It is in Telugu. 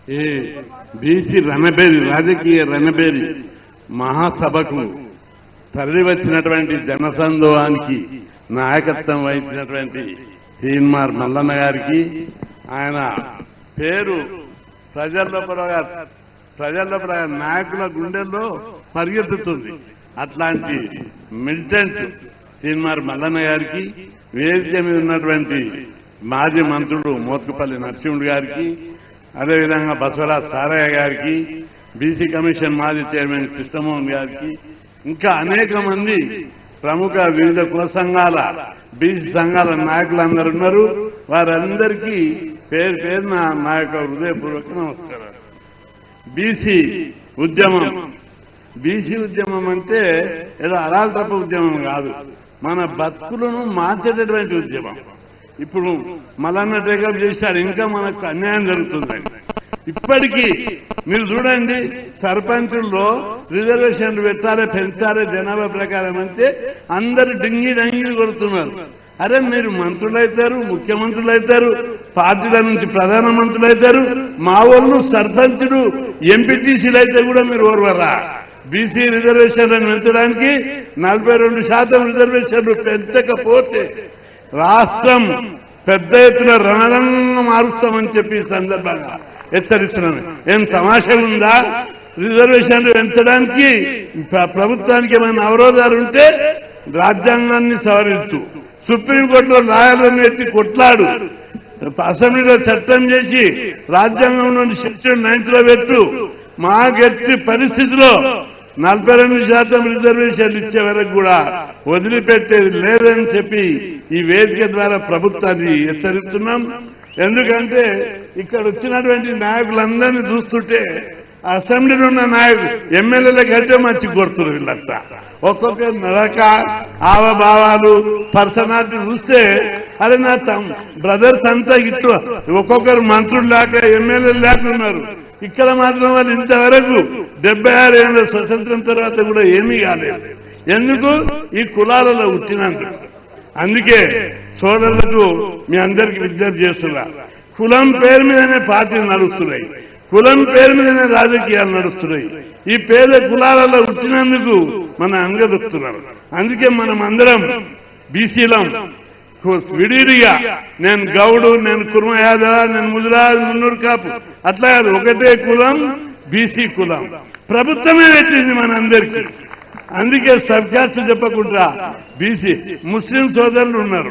ఈ బీసీ రణబేరి రాజకీయ రణబేరి మహాసభకు తరలి వచ్చినటువంటి జనసందోహానికి నాయకత్వం వహించినటువంటి తీన్మార్ మల్లన్న గారికి ఆయన పేరు ప్రజల్లో నాయకుల గుండెల్లో పరిగెత్తుతుంది. అట్లాంటి మిలిటెంట్ తీన్మార్ మల్లన్న గారికి, వేదిక మీద ఉన్నటువంటి మాజీ మంత్రులు మోత్కుపల్లి నరసింహుడు గారికి, అదేవిధంగా బసవరాజ్ సారయ్య గారికి, బీసీ కమిషన్ మాజీ చైర్మన్ కృష్ణమోహన్ గారికి, ఇంకా అనేక మంది ప్రముఖ వివిధ కుల సంఘాల బీసీ సంఘాల నాయకులందరూ ఉన్నారు. వారందరికీ పేరు పేరున నా యొక్క హృదయపూర్వక నమస్కారం. బీసీ ఉద్యమం అంటే ఏదో అలాల్ తప్ప ఉద్యమం కాదు, మన బతుకులను మార్చేటటువంటి ఉద్యమం. ఇప్పుడు మల్లన్న టేకప్ చేశాడు, ఇంకా మనకు అన్యాయం జరుగుతుందండి. ఇప్పటికీ మీరు చూడండి, సర్పంచుల్లో రిజర్వేషన్లు పెట్టాలి, పెంచాలి జనాభా ప్రకారం అంటే అందరు డింగి కొడుతున్నారు. అరే మీరు మంత్రులైతారు, ముఖ్యమంత్రులు అవుతారు, పార్టీల నుంచి ప్రధానమంత్రులు అవుతారు, మా వాళ్ళు సర్పంచులు ఎంపీటీసీలు అయితే కూడా మీరు ఓర్వరా? బీసీ రిజర్వేషన్లను పెంచడానికి 42% రిజర్వేషన్లు పెంచకపోతే రాష్ట్రం పెద్ద ఎత్తున రణరంగం మారుస్తామని చెప్పి సందర్భంగా హెచ్చరిస్తున్నాను. ఏం తమాషా ఉందా? రిజర్వేషన్లు పెంచడానికి ప్రభుత్వానికి ఏమైనా అవరోధాలు ఉంటే రాజ్యాంగాన్ని సవరించు, సుప్రీంకోర్టులో లాయర్లను ఎత్తి కొట్లాడు, అసెంబ్లీలో చట్టం చేసి రాజ్యాంగం నుండి సెక్షన్ 9లో పెట్టు. మా గట్టి పరిస్థితిలో 42% రిజర్వేషన్లు ఇచ్చే వరకు కూడా వదిలిపెట్టేది లేదని చెప్పి ఈ వేదిక ద్వారా ప్రభుత్వాన్ని హెచ్చరిస్తున్నాం. ఎందుకంటే ఇక్కడ వచ్చినటువంటి నాయకులందరినీ చూస్తుంటే అసెంబ్లీలో ఉన్న నాయకులు ఎమ్మెల్యేల కంటే మంచి కొడుతున్నారు. వీళ్ళంతా ఒక్కొక్క నడక, ఆవభావాలు, పర్సనాలిటీ చూస్తే అరే నా బ్రదర్స్ అంతా ఇట్లా ఒక్కొక్కరు మంత్రులు లేక ఎమ్మెల్యేలు లేక ఉన్నారు. ఇక్కడ మాత్రం వాళ్ళు ఇంతవరకు 76 ఏళ్ళ స్వతంత్రం తర్వాత కూడా ఏమీ కాలేదు. ఎందుకు? ఈ కులాలలో పుట్టినందుకు. అందుకే సోదరులకు మీ అందరికీ విజ్ఞప్తి చేస్తున్నా, కులం పేరు మీదనే పార్టీలు నడుస్తున్నాయి, కులం పేరు మీదనే రాజకీయాలు నడుస్తున్నాయి. ఈ పేద కులాలలో పుట్టినందుకు మన అంగదొక్కుతున్నారు. అందుకే మనం అందరం బీసీలం విడిగా, నేను గౌడు, నేను కుర్మ యాదవ, నేను ముదిరాజ్, మున్నూరు కాపు, అట్లా కాదు, ఒకటే కులం బీసీ కులం. ప్రభుత్వమే పెట్టింది మనందరికీ. అందుకే సబ్కాస్ట్ చెప్పకుండా బీసీ ముస్లిం సోదరులు ఉన్నారు.